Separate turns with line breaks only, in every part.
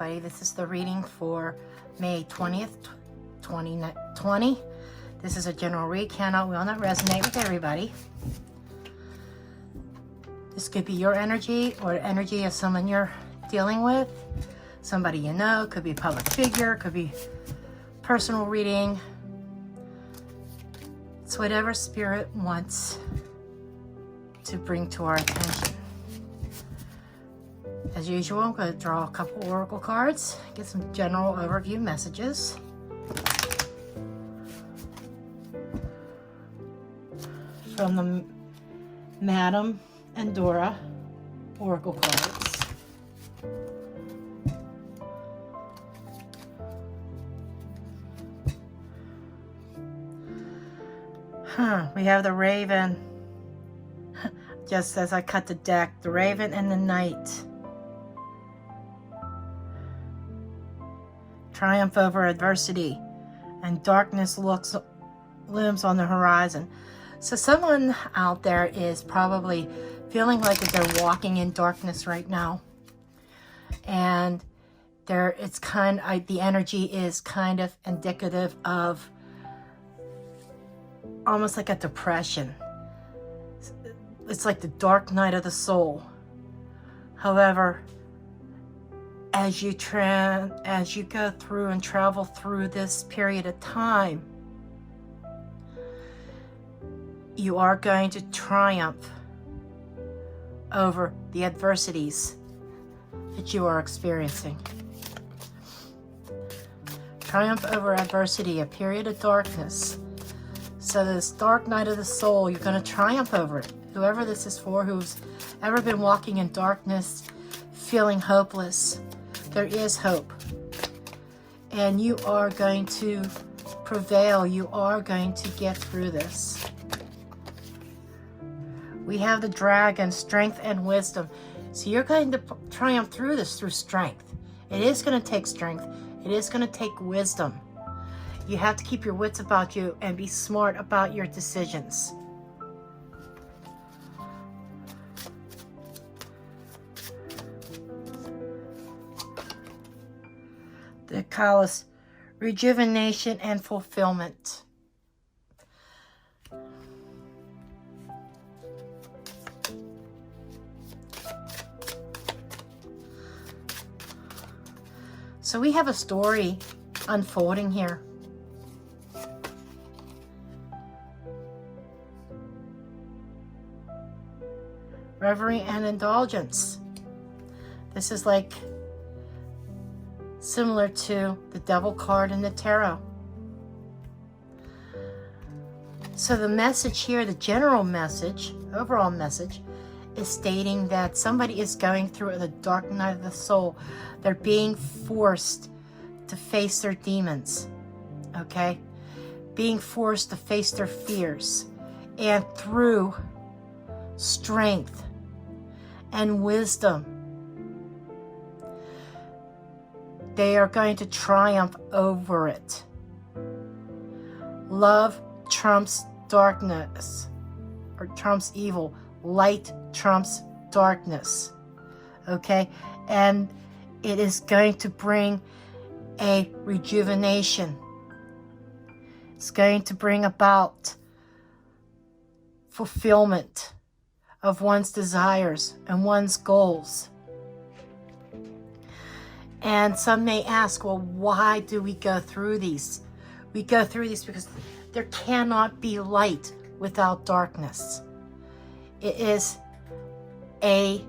everybody. This is the reading for May 20th, 2020. This is a general read. Cannot, will not resonate with everybody. This could be your energy or the energy of someone you're dealing with. Somebody you know. Could be a public figure. Could be personal reading. It's whatever Spirit wants to bring to our attention. As usual, I'm going to draw a couple oracle cards, get some general overview messages. From the Madam and Dora oracle cards. We have the Raven. Just as I cut the deck, the Raven and the Knight. Triumph over adversity, and darkness looms on the horizon. So someone out there is probably feeling like that they're walking in darkness right now, and the energy is kind of indicative of almost like a depression. It's like the dark night of the soul. However, as you go through and travel through this period of time, you are going to triumph over the adversities that you are experiencing. Triumph over adversity, a period of darkness. So this dark night of the soul, you're going to triumph over it. Whoever this is for, who's ever been walking in darkness, feeling hopeless, there is hope. And you are going to prevail. You are going to get through this. We have the Dragon, strength and wisdom. So you're going to triumph through this through strength. It is going to take strength. It is going to take wisdom. You have to keep your wits about you and be smart about your decisions. The Chalice, rejuvenation and fulfillment. So we have a story unfolding here. Reverie and indulgence. This is like similar to the Devil card in the Tarot. So the message here, the general message, overall message, is stating that somebody is going through the dark night of the soul. They're being forced to face their demons, okay? Being forced to face their fears. And through strength and wisdom, they are going to triumph over it. Love trumps darkness, or trumps evil. Light trumps darkness. Okay? And it is going to bring a rejuvenation. It's going to bring about fulfillment of one's desires and one's goals. And some may ask, well, why do we go through these? We go through these because there cannot be light without darkness. It is a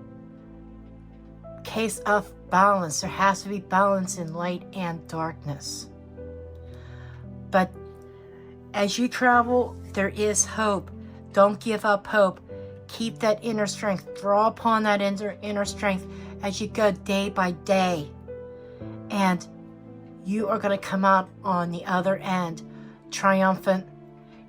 case of balance. There has to be balance in light and darkness. But as you travel, there is hope. Don't give up hope. Keep that inner strength. Draw upon that inner strength as you go day by day. And you are going to come out on the other end triumphant.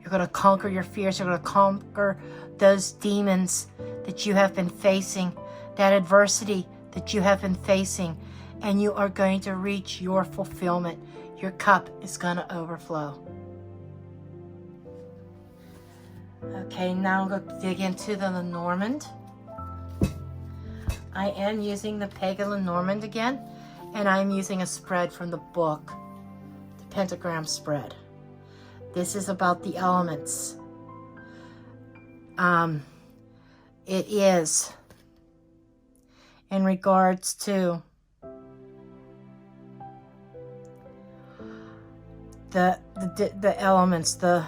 You're going to conquer your fears. You're going to conquer those demons that you have been facing, that adversity that you have been facing, and you are going to reach your fulfillment. Your cup is going to overflow. Okay, now I'm going to dig into the Lenormand. I am using the Pagan Lenormand again. And I'm using a spread from the book, the Pentagram Spread. This is about the elements. It is in regards to the elements, the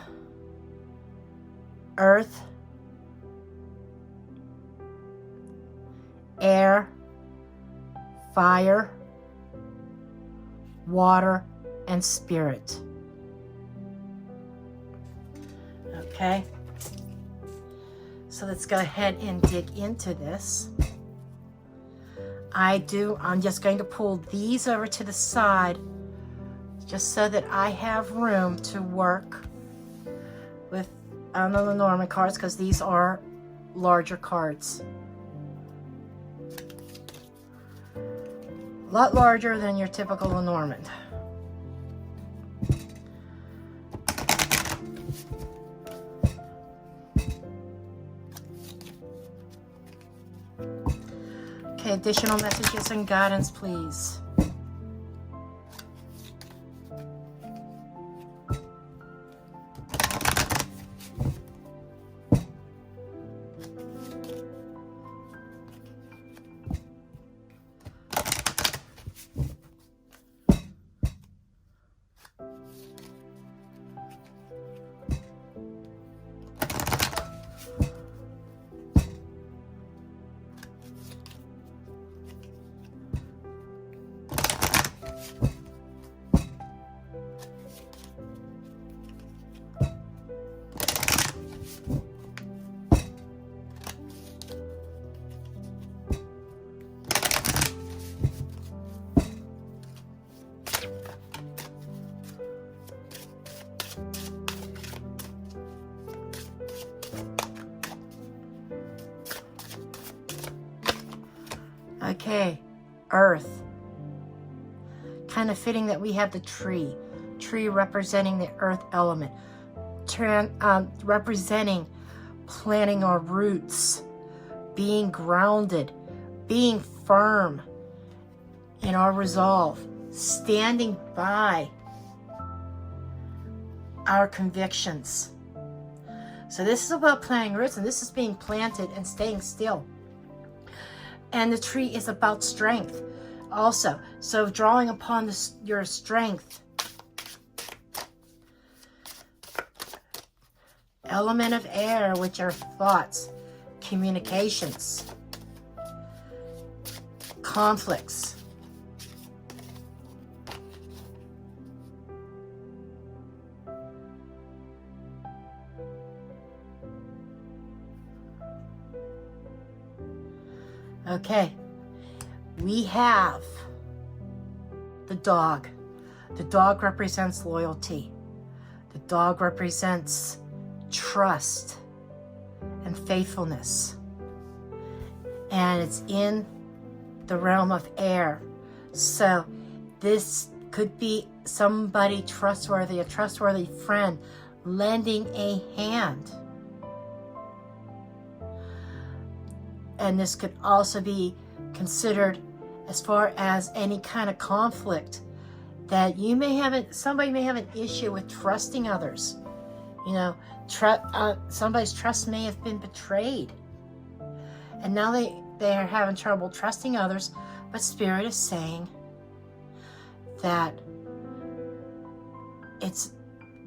earth, air, fire, water, and spirit. Okay, so let's go ahead and dig into this. I'm just going to pull these over to the side just so that I have room to work with on the Lenormand cards, because these are larger cards. A lot larger than your typical Lenormand. Okay, additional messages and guidance, please. Okay, earth. Kind of fitting that we have the tree. Tree representing the earth element. Representing planting our roots. Being grounded. Being firm in our resolve. Standing by our convictions. So this is about planting roots, and this is being planted and staying still. And the tree is about strength also. So drawing upon your strength. Element of air, which are thoughts, communications, conflicts. Okay, we have the dog. The dog represents loyalty. The dog represents trust and faithfulness. And it's in the realm of air. So this could be somebody trustworthy, a trustworthy friend, lending a hand. And this could also be considered as far as any kind of conflict that you may have. Somebody may have an issue with trusting others. You know, somebody's trust may have been betrayed, and now they are having trouble trusting others. But Spirit is saying that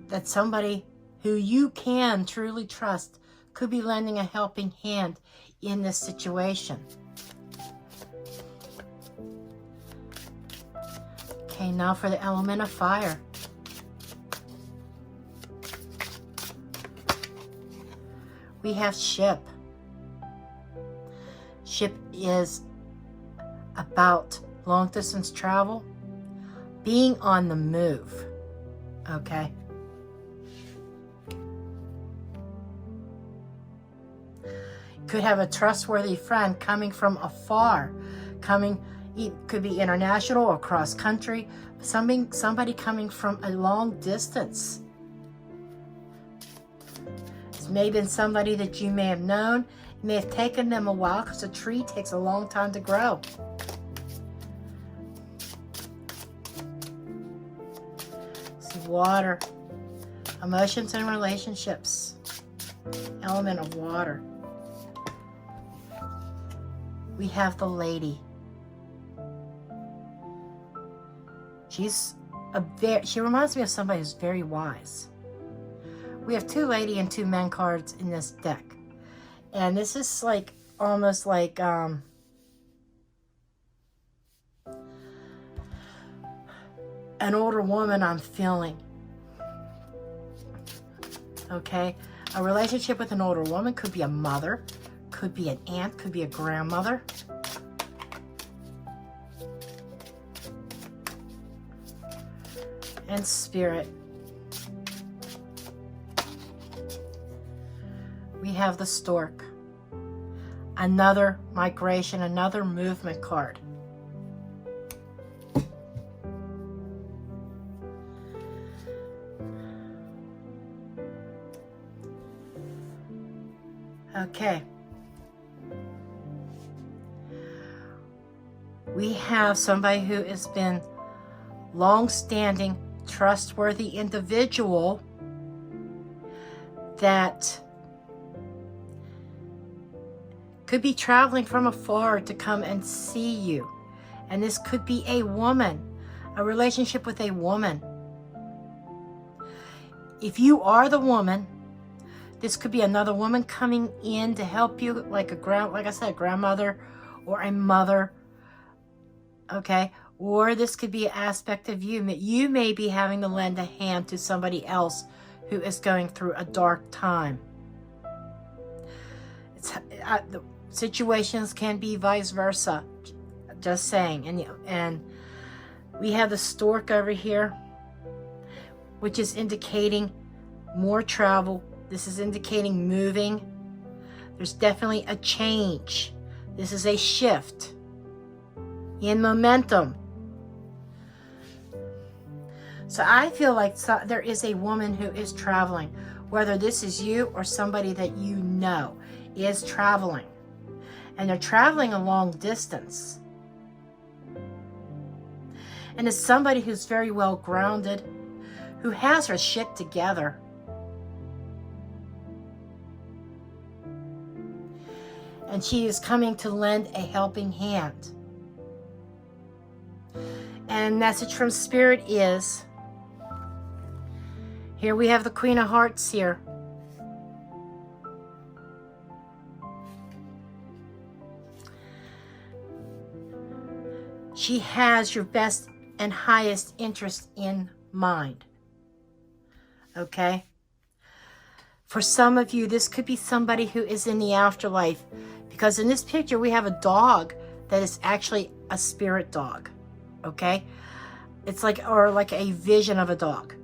that somebody who you can truly trust could be lending a helping hand in this situation. Okay, now for the element of fire. We have ship. Ship is about long distance travel, being on the move. Okay. Could have a trustworthy friend coming from afar, it could be international or cross country, somebody coming from a long distance. This may have been somebody that you may have known. It may have taken them a while, because a tree takes a long time to grow. water. Emotions and relationships. Element of water. We have the lady. She reminds me of somebody who's very wise. We have 2 lady and 2 men cards in this deck. And this is like, almost like, an older woman I'm feeling. Okay? A relationship with an older woman could be a mother, could be an aunt, could be a grandmother. And spirit. We have the stork. Another migration, another movement card. Okay. We have somebody who has been long-standing, trustworthy individual that could be traveling from afar to come and see you. And this could be a woman, a relationship with a woman. If you are the woman, this could be another woman coming in to help you, like like I said, grandmother or a mother. Okay? Or this could be an aspect of you. You may be having to lend a hand to somebody else who is going through a dark time. The situations can be vice versa. Just saying. And we have the stork over here, which is indicating more travel. This is indicating moving. There's definitely a change. This is a shift in momentum. So I feel like there is a woman who is traveling, whether this is you or somebody that you know is traveling. And they're traveling a long distance. And it's somebody who's very well grounded, who has her shit together. And she is coming to lend a helping hand. And message from Spirit is, here we have the Queen of Hearts here. She has your best and highest interest in mind. Okay? For some of you, this could be somebody who is in the afterlife. Because in this picture, we have a dog that is actually a spirit dog. Okay? It's like a vision of a dog.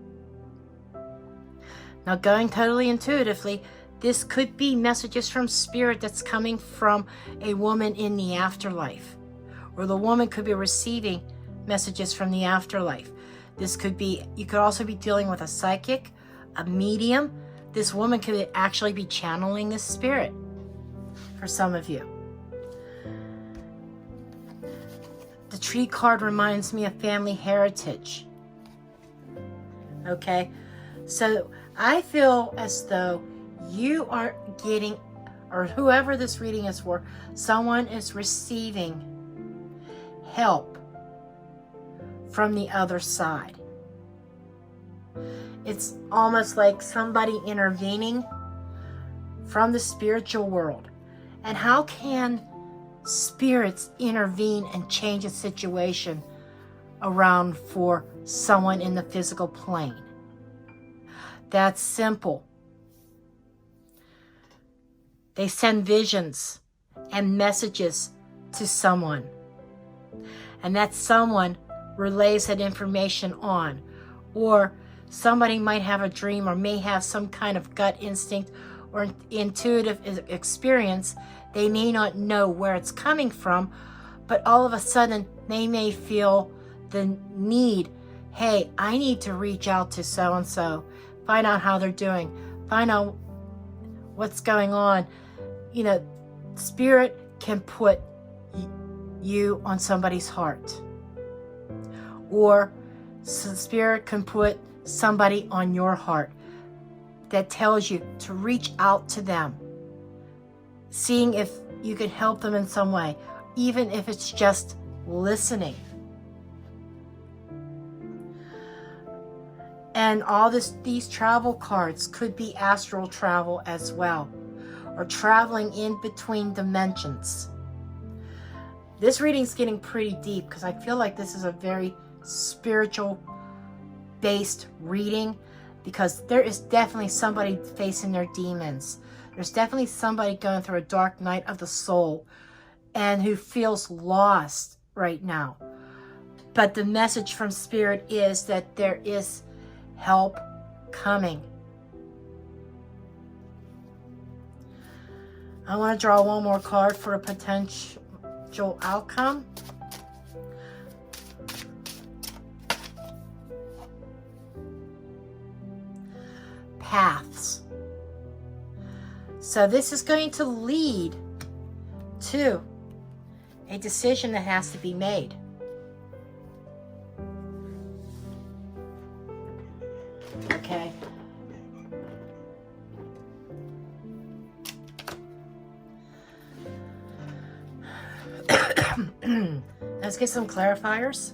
Now, going totally intuitively, this could be messages from Spirit that's coming from a woman in the afterlife. Or the woman could be receiving messages from the afterlife. This could be, you could also be dealing with a psychic, a medium. This woman could actually be channeling this spirit for some of you. The tree card reminds me of family heritage. Okay? So I feel as though you are getting, or whoever this reading is for, someone is receiving help from the other side. It's almost like somebody intervening from the spiritual world. And how can spirits intervene and change a situation around for someone in the physical plane? That's simple. They send visions and messages to someone. And that someone relays that information on. Or somebody might have a dream or may have some kind of gut instinct or intuitive experience. They may not know where it's coming from, but all of a sudden they may feel the need, hey, I need to reach out to so-and-so, find out how they're doing, find out what's going on. You know, Spirit can put you on somebody's heart. Or Spirit can put somebody on your heart that tells you to reach out to them, seeing if you can help them in some way, even if it's just listening. And all these travel cards could be astral travel as well, or traveling in between dimensions. This reading's getting pretty deep because I feel like this is a very spiritual based reading, because there is definitely somebody facing their demons. There's definitely somebody going through a dark night of the soul and who feels lost right now. But the message from Spirit is that there is help coming. I want to draw one more card for a potential outcome. Paths. So this is going to lead to a decision that has to be made. Okay. Let's get some clarifiers.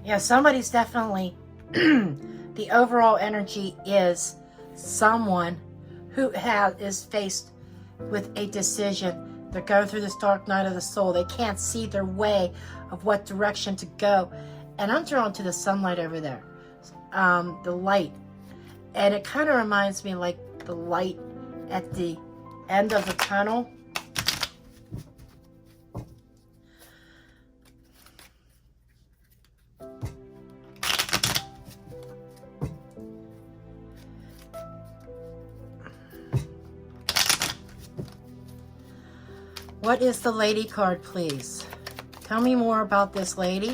Yeah, somebody's definitely the overall energy is someone who is faced with a decision. They're going through this dark night of the soul. They can't see their way of what direction to go. And I'm drawn to the sunlight over there, the light. And it kind of reminds me like the light at the end of the tunnel. What is the lady card, please? Tell me more about this lady.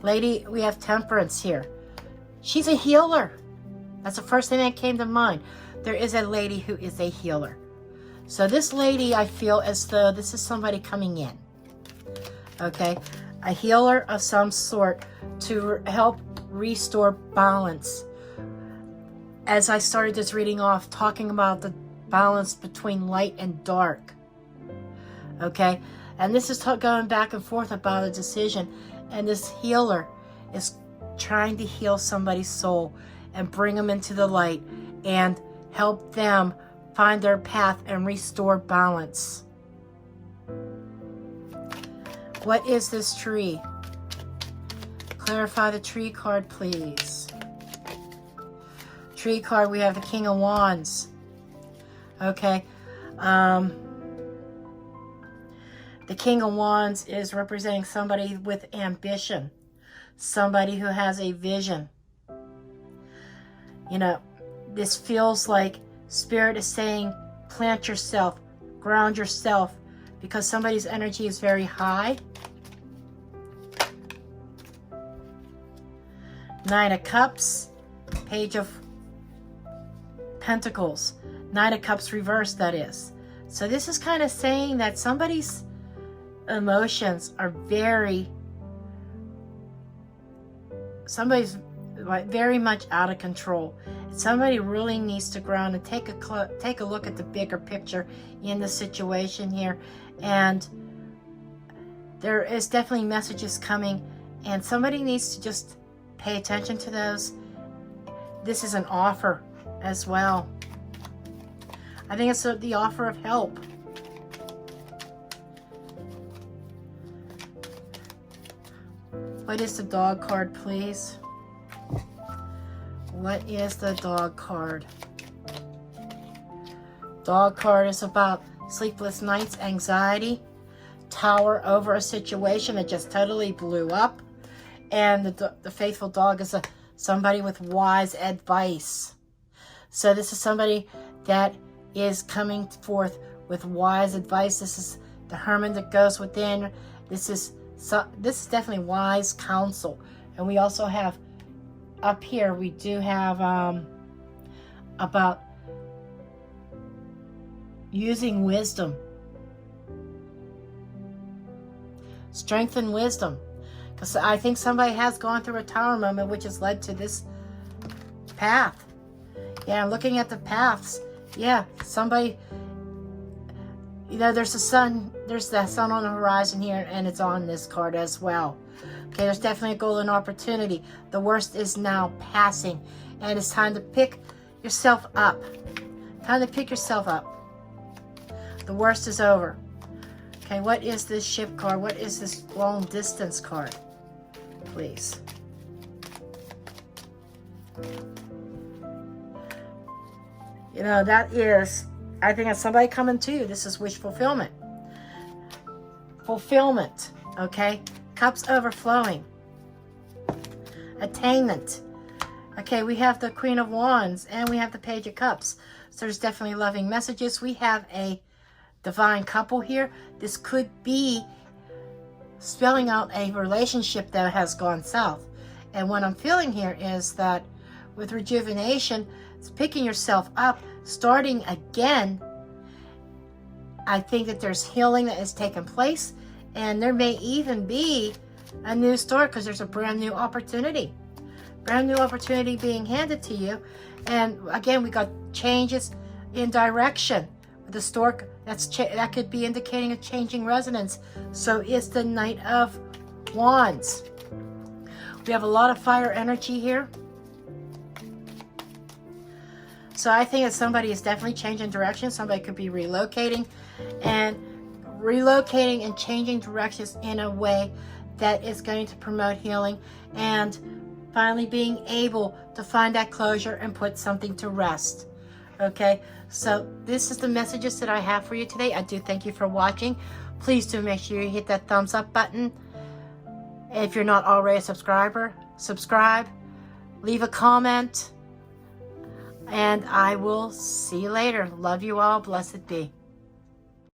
Lady, we have Temperance here. She's a healer. That's the first thing that came to mind. There is a lady who is a healer. So this lady, I feel as though this is somebody coming in. Okay? A healer of some sort to help restore balance. As I started this reading off, talking about the balance between light and dark. Okay? And this is going back and forth about a decision. And this healer is trying to heal somebody's soul and bring them into the light and help them find their path and restore balance. What is this tree? Clarify the tree card, please. Tree card, we have the King of Wands. Okay. The King of Wands is representing somebody with ambition. Somebody who has a vision. You know, this feels like Spirit is saying, plant yourself, ground yourself, because somebody's energy is very high. Nine of Cups, Page of Pentacles. Nine of Cups reversed, that is. So this is kind of saying that somebody's emotions are somebody's very much out of control. Somebody really needs to ground and take a look at the bigger picture in the situation here. And there is definitely messages coming, and somebody needs to just pay attention to those. This is an offer as well. I think it's the offer of help. What is the dog card, please? What is the dog card? Dog card is about sleepless nights, anxiety, tower over a situation that just totally blew up. And the faithful dog is somebody with wise advice. So this is somebody that is coming forth with wise advice. This is the hermit that goes within. This is definitely wise counsel. And we also have up here, we do have about using wisdom. Strength and wisdom. Because I think somebody has gone through a tower moment, which has led to this path. Yeah, I'm looking at the paths. Yeah, somebody, you know, there's the sun. There's the sun on the horizon here, and it's on this card as well. Okay, there's definitely a golden opportunity. The worst is now passing, and it's time to pick yourself up. Time to pick yourself up. The worst is over. Okay, what is this ship card? What is this long distance card? Please. You know, that is, I think it's somebody coming to you. This is wish fulfillment. Fulfillment, okay? Cups overflowing. Attainment. Okay, we have the Queen of Wands and we have the Page of Cups. So there's definitely loving messages. We have a divine couple here. This could be spelling out a relationship that has gone south. And what I'm feeling here is that with rejuvenation, it's picking yourself up, starting again. I think that there's healing that has taken place, and there may even be a new start because there's a brand new opportunity. Brand new opportunity being handed to you. And again, we got changes in direction. With the stork, that could be indicating a changing resonance. So it's the Knight of Wands. We have a lot of fire energy here. So I think that somebody is definitely changing direction. Somebody could be relocating and changing directions in a way that is going to promote healing and finally being able to find that closure and put something to rest. Okay, so this is the messages that I have for you today. I do thank you for watching. Please do make sure you hit that thumbs up button. If you're not already a subscriber, subscribe, leave a comment, and I will see you later. Love you all. Blessed be.